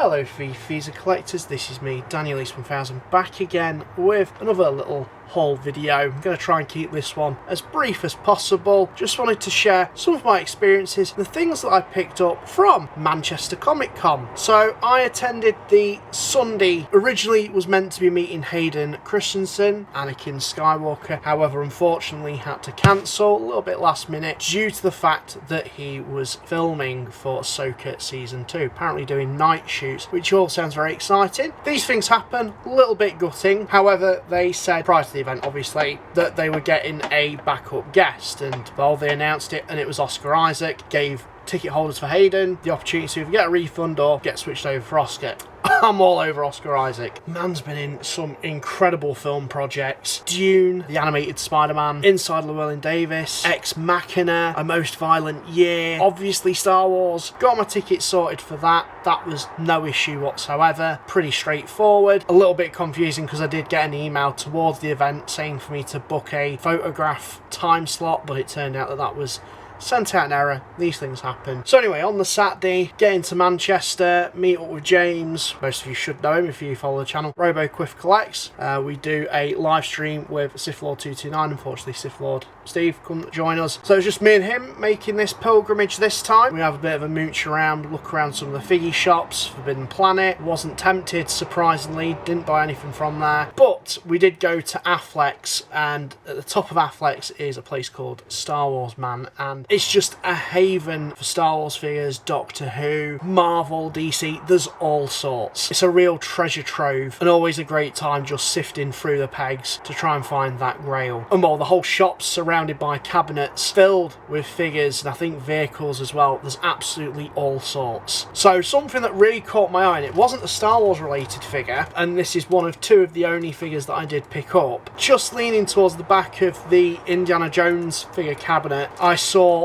Hello FIGGIE collectors, this is me, Daniel East 1000, back again with another little haul video. I'm going to try and keep this one as brief as possible. Just wanted to share some of my experiences, the things that I picked up from Manchester Comic Con. So I attended the Sunday, originally was meant to be meeting Hayden Christensen, Anakin Skywalker, however unfortunately had to cancel a little bit last minute due to the fact that he was filming for Ahsoka Season 2, apparently doing night shoots, which all sounds very exciting. These things happen, a little bit gutting, however they said prior to the event obviously that they were getting a backup guest, and well, they announced it and it was Oscar Isaac. Gave ticket holders for Hayden the opportunity to either get a refund or get switched over for Oscar. I'm all over Oscar Isaac. Man's been in some incredible film projects. Dune, the animated Spider-Man, Inside Llewellyn Davis, Ex Machina, A Most Violent Year, obviously Star Wars. Got my ticket sorted for that. That was no issue whatsoever. Pretty straightforward. A little bit confusing because I did get an email towards the event saying for me to book a photograph time slot, but it turned out that that was sent out in error. These things happen. So anyway, on the Saturday, get into Manchester, meet up with James. Most of you should know him if you follow the channel. RoboQuiff Collects. We do a live stream with Sith Lord 229. Unfortunately, Sith Lord Steve couldn't join us. So it's just me and him making this pilgrimage this time. We have a bit of a mooch around, look around some of the FIGGIE shops, Forbidden Planet. Wasn't tempted, surprisingly. Didn't buy anything from there. But we did go to Affleck's, and at the top of Affleck's is a place called Star Wars Man, and it's just a haven for Star Wars figures, Doctor Who, Marvel, DC, there's all sorts. It's a real treasure trove and always a great time just sifting through the pegs to try and find that grail. And well, the whole shop's surrounded by cabinets filled with figures and I think vehicles as well. There's absolutely all sorts. So something that really caught my eye, and it wasn't a Star Wars related figure, and this is one of two of the only figures that I did pick up. Just leaning towards the back of the Indiana Jones figure cabinet, I saw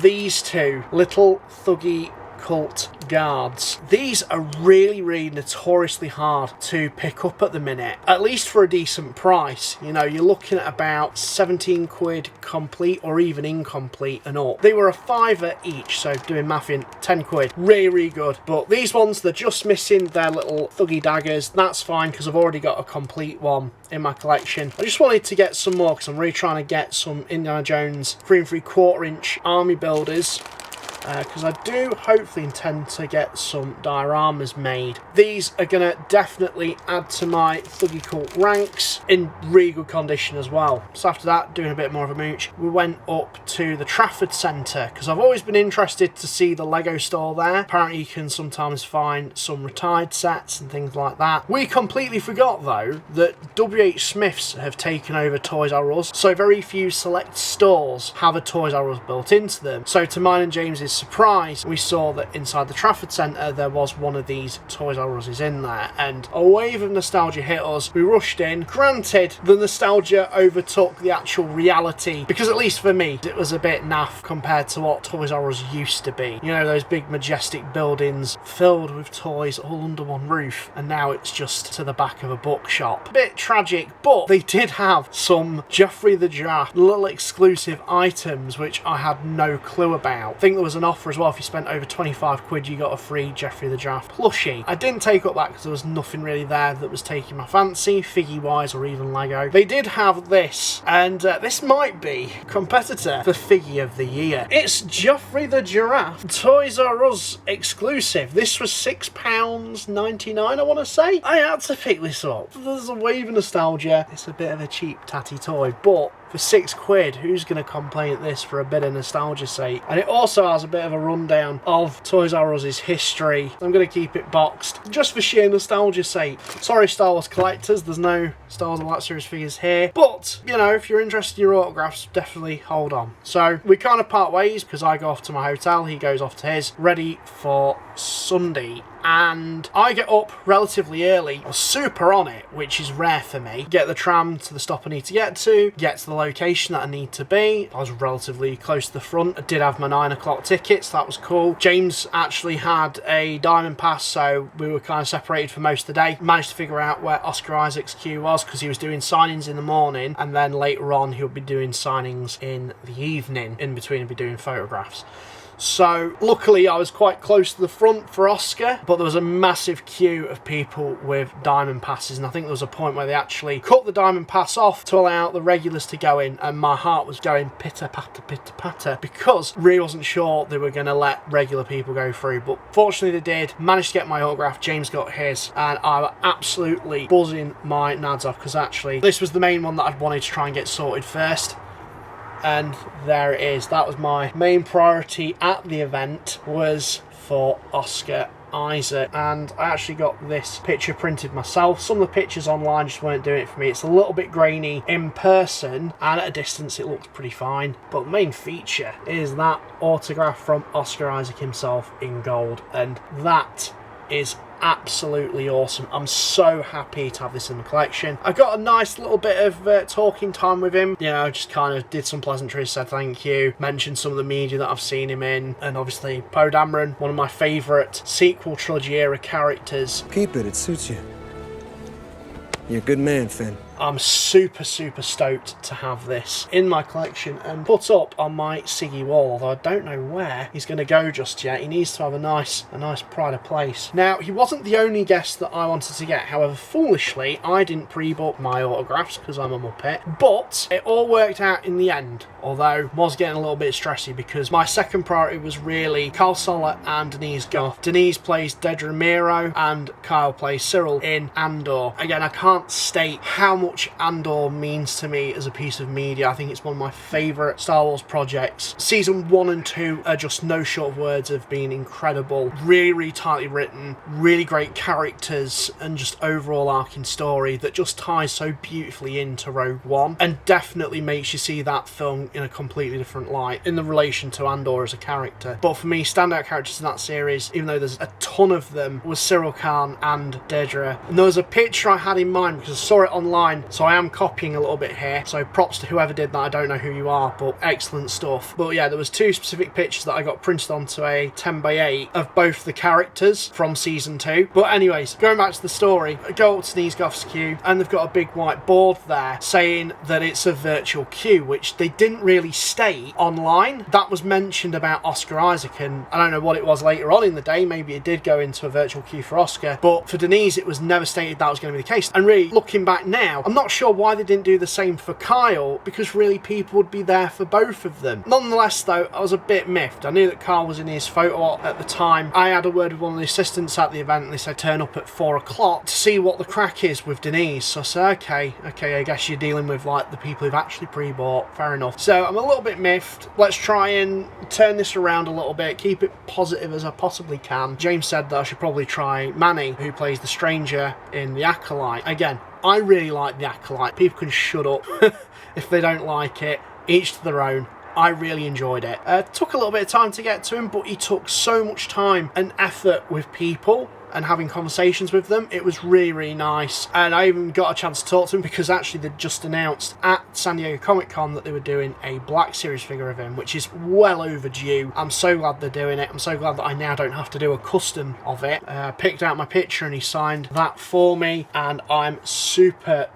these two little thuggy cult guards. These are really notoriously hard to pick up at the minute, at least for a decent price. You know, you're looking at about 17 quid complete or even incomplete and up. They were a £5 each, so doing math in 10 quid. Really good. But these ones, they're just missing their little thuggy daggers. That's fine because I've already got a complete one in my collection. I just wanted to get some more because I'm really trying to get some Indiana Jones 3 3/4 inch army builders, because I do hopefully intend to get some dioramas made. These are going to definitely add to my Thuggy Cult ranks in really good condition as well. So after that, doing a bit more of a mooch, we went up to the Trafford Centre because I've always been interested to see the Lego store there. Apparently you can sometimes find some retired sets and things like that. We completely forgot though that WH Smiths have taken over Toys R Us, so very few select stores have a Toys R Us built into them. So to mine and James's surprise, we saw that inside the Trafford Centre there was one of these Toys R Us's in there, and a wave of nostalgia hit us. We rushed in. Granted, the nostalgia overtook the actual reality, because at least for me it was a bit naff compared to what Toys R Us used to be. You know, those big majestic buildings filled with toys all under one roof, and now it's just to the back of a bookshop. A bit tragic, but they did have some Geoffrey the Giraffe little exclusive items which I had no clue about. I think there was an offer as well. If you spent over 25 quid you got a free Geoffrey the Giraffe plushie. I didn't take up that because there was nothing really there that was taking my fancy, FIGGIE wise or even Lego. They did have this, and this might be competitor for FIGGIE of the year. It's Geoffrey the Giraffe, Toys R Us exclusive. This was £6.99 I want to say. I had to pick this up. There's a wave of nostalgia. It's a bit of a cheap tatty toy, but for 6 quid, who's going to complain at this for a bit of nostalgia's sake? And it also has a bit of a rundown of Toys R Us's history. I'm going to keep it boxed, just for sheer nostalgia's sake. Sorry Star Wars collectors, there's no Star Wars Black Series figures here. But, you know, if you're interested in your autographs, definitely hold on. So, we kind of part ways because I go off to my hotel, he goes off to his, ready for Sunday. And I get up relatively early. I was super on it, which is rare for me. Get the tram to the stop I need to get to the location that I need to be. I was relatively close to the front. I did have my 9 o'clock tickets, that was cool. James actually had a diamond pass, so we were kind of separated for most of the day. Managed to figure out where Oscar Isaac's queue was because he was doing signings in the morning, and then later on he'll be doing signings in the evening. In between he'll be doing photographs. So luckily I was quite close to the front for Oscar, but there was a massive queue of people with diamond passes, and I think there was a point where they actually cut the diamond pass off to allow the regulars to go in, and my heart was going pitter patter because I really wasn't sure they were going to let regular people go through, but fortunately they did. Managed to get my autograph, James got his, and I was absolutely buzzing my nads off because actually this was the main one that I'd wanted to try and get sorted first. And there it is. That was my main priority at the event, was for Oscar Isaac, and I actually got this picture printed myself. Some of the pictures online just weren't doing it for me. It's a little bit grainy in person, and at a distance it looks pretty fine, but the main feature is that autograph from Oscar Isaac himself in gold, and that is absolutely awesome. I'm so happy to have this in the collection. I got a nice little bit of talking time with him, you know, just kind of did some pleasantries, said thank you, mentioned some of the media that I've seen him in, and obviously Poe Dameron, one of my favourite sequel trilogy era characters. Keep it suits you. You're a good man, Finn. I'm super stoked to have this in my collection and put up on my Siggy wall, although I don't know where he's going to go just yet. He needs to have a nice pride of place. Now, he wasn't the only guest that I wanted to get. However, foolishly, I didn't pre-book my autographs because I'm a muppet, but it all worked out in the end, although I was getting a little bit stressy because my second priority was really Carl Soller and Denise Gough. Denise plays Dedra Miro and Kyle plays Cyril in Andor. Again, I can't state how much Andor means to me as a piece of media. I think it's one of my favourite Star Wars projects. Season 1 and 2 are just no short of words of being incredible. Really tightly written, really great characters, and just overall arcing story that just ties so beautifully into Rogue One, and definitely makes you see that film in a completely different light in the relation to Andor as a character. But for me, standout characters in that series, even though there's a ton of them, was Cyril Khan and Dedra. And there was a picture I had in mind because I saw it online, so I am copying a little bit here, so props to whoever did that. I don't know who you are, but excellent stuff. But yeah, there was two specific pictures that I got printed onto a 10x8 of both the characters from season 2. But anyways, going back to the story, I go up to Denise Gough's queue, and they've got a big white board there saying that it's a virtual queue, which they didn't really state online. That was mentioned about Oscar Isaac, and I don't know what it was later on in the day. Maybe it did go into a virtual queue for Oscar, but for Denise it was never stated that was going to be the case. And really, looking back now, I'm not sure why they didn't do the same for Kyle, because really people would be there for both of them. Nonetheless though, I was a bit miffed. I knew that Kyle was in his photo op at the time. I had a word with one of the assistants at the event, and they said turn up at 4 o'clock to see what the crack is with Denise. So I said okay, I guess you're dealing with like the people who've actually pre-bought, fair enough. So I'm a little bit miffed. Let's try and turn this around a little bit, keep it positive as I possibly can. James said that I should probably try Manny, who plays the stranger in The Acolyte. Again, I really like The Acolyte. People can shut up if they don't like it. Each to their own. I really enjoyed it. Took a little bit of time to get to him, but he took so much time and effort with people and having conversations with them. It was really nice, and I even got a chance to talk to him because actually they'd just announced at San Diego Comic-Con that they were doing a Black Series figure of him, which is well overdue. I'm so glad they're doing it. I'm so glad that I now don't have to do a custom of it. Picked out my picture and he signed that for me, and I'm super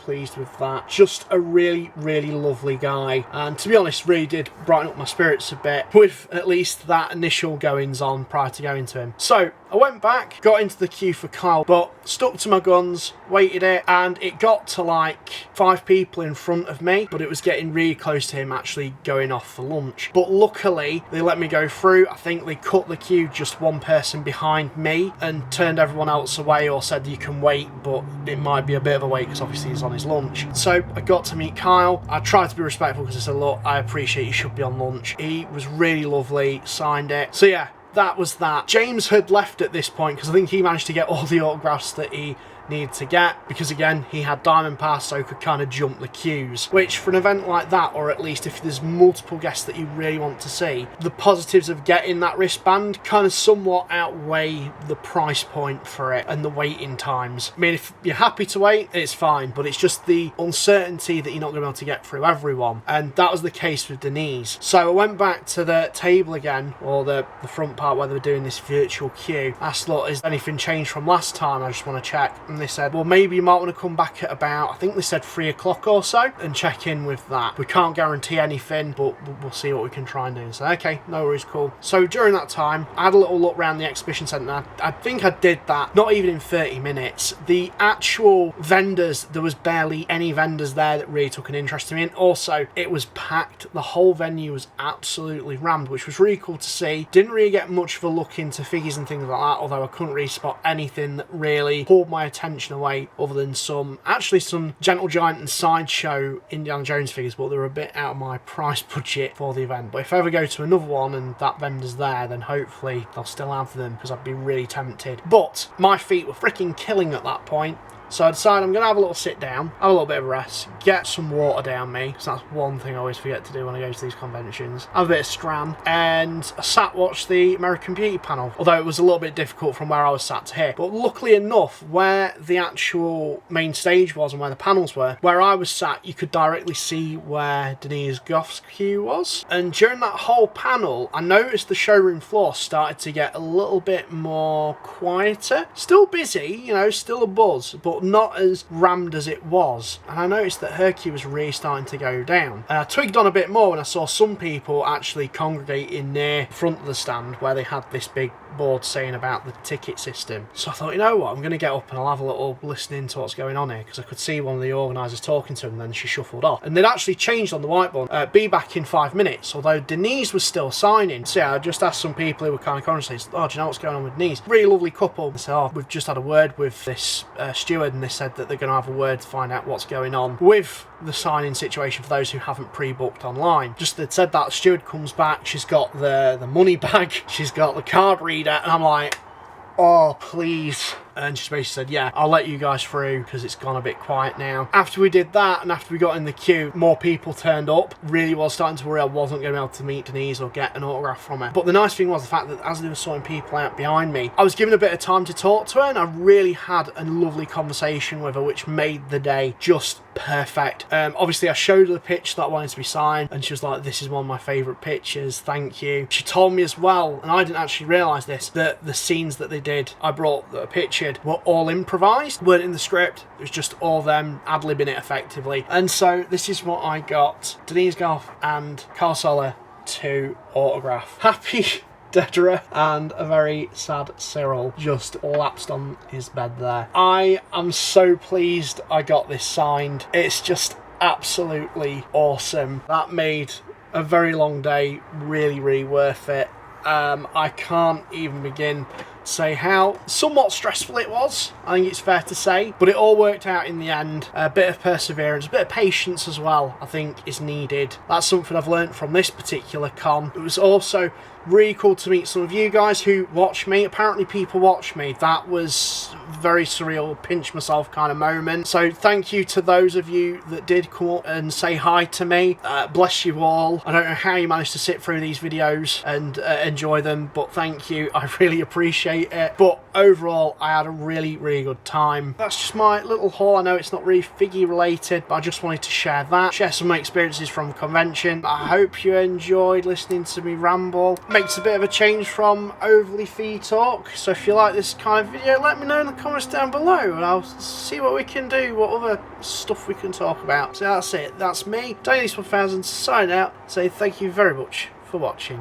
pleased with that. Just a really lovely guy, and to be honest really did brighten up my spirits a bit with at least that initial goings on prior to going to him. So I went back, got into the queue for Kyle, but stuck to my guns, waited it, and it got to like 5 people in front of me, but it was getting really close to him actually going off for lunch. But luckily, they let me go through. I think they cut the queue just one person behind me and turned everyone else away, or said you can wait, but it might be a bit of a wait because obviously he's on his lunch. So I got to meet Kyle. I tried to be respectful because I said, look, I appreciate you should be on lunch. He was really lovely, signed it. So yeah, that was that. James had left at this point because I think he managed to get all the autographs that he needed to get, because again he had Diamond Pass, so could kind of jump the queues, which for an event like that, or at least if there's multiple guests that you really want to see, the positives of getting that wristband kind of somewhat outweigh the price point for it and the waiting times. I mean, if you're happy to wait, it's fine, but it's just the uncertainty that you're not going to be able to get through everyone, and that was the case with Denise. So I went back to the table again, or the front part where they were doing this virtual queue. Asked, look, has anything changed from last time? I just want to check. and they said, well, maybe you might want to come back at about, I think they said 3 o'clock or so, and check in with that. We can't guarantee anything, but we'll see what we can try and do. So, okay, no worries, cool. So during that time, I had a little look around the exhibition centre. I think I did that, not even in 30 minutes. The actual vendors, there was barely any vendors there that really took an interest in me, and also it was packed. The whole venue was absolutely rammed, which was really cool to see. Didn't really get much of a look into figures and things like that, although I couldn't really spot anything that really pulled my attention away other than some Gentle Giant and Sideshow Indiana Jones figures, but they were a bit out of my price budget for the event. But if I ever go to another one and that vendor's there, then hopefully they'll still have them, because I'd be really tempted. But my feet were freaking killing at that point. So I decided I'm going to have a little sit down, have a little bit of a rest, get some water down me, because that's one thing I always forget to do when I go to these conventions. Have a bit of scran, and I sat watched the American Beauty panel, although it was a little bit difficult from where I was sat to hear. But luckily enough, where the actual main stage was and where the panels were, where I was sat, you could directly see where Denise Goff's queue was. And during that whole panel, I noticed the showroom floor started to get a little bit more quieter. Still busy, you know, still a buzz, but not as rammed as it was. And I noticed that her queue was really starting to go down. And I twigged on a bit more when I saw some people actually congregating near the front of the stand where they had this big board saying about the ticket system. So I thought, you know what, I'm going to get up and I'll have a little listening to what's going on here, because I could see one of the organisers talking to him, and then she shuffled off. And they'd actually changed on the whiteboard, be back in 5 minutes, although Denise was still signing. So yeah, I just asked some people who were kind of conscious, oh, do you know what's going on with Denise? Really lovely couple. They said, oh, we've just had a word with this steward, and they said that they're going to have a word to find out what's going on with the signing situation for those who haven't pre-booked online. Just they'd said that steward comes back, she's got the money bag, she's got the card reader, and I'm like, oh, please. And she basically said, yeah, I'll let you guys through because it's gone a bit quiet now. After we did that, and after we got in the queue, more people turned up. Really was starting to worry I wasn't going to be able to meet Denise or get an autograph from her. But the nice thing was the fact that as they were sorting people out behind me, I was given a bit of time to talk to her, and I really had a lovely conversation with her, which made the day just perfect. Obviously, I showed her the pitch that I wanted to be signed, and she was like, this is one of my favourite pictures, thank you. She told me as well, and I didn't actually realise this, that the scenes that they did, I brought a picture, were all improvised, weren't in the script. It was just all them ad-libbing it effectively. And so this is what I got: Denise Goff and Carl Soler to autograph. Happy Dedra and a very sad Cyril just lapsed on his bed there. I am so pleased I got this signed. It's just absolutely awesome. That made a very long day really, really worth it. I can't even begin to say how somewhat stressful it was, I think it's fair to say, but it all worked out in the end. A bit of perseverance, a bit of patience as well, I think is needed. That's something I've learned from this particular con. It was also really cool to meet some of you guys who watch me. Apparently people watch me. That was very surreal, pinch myself kind of moment. So thank you to those of you that did come up and say hi to me. Bless you all. I don't know how you managed to sit through these videos and enjoy them, but thank you. I really appreciate it. But overall, I had a really, really good time. That's just my little haul. I know it's not really figgy related, but I just wanted to share that, share some of my experiences from the convention. I hope you enjoyed listening to me ramble. Makes a bit of a change from overly fee talk, so if you like this kind of video, let me know in the comments down below and I'll see what we can do, what other stuff we can talk about. So that's it, that's me, Daniel 1000 signing out, say thank you very much for watching.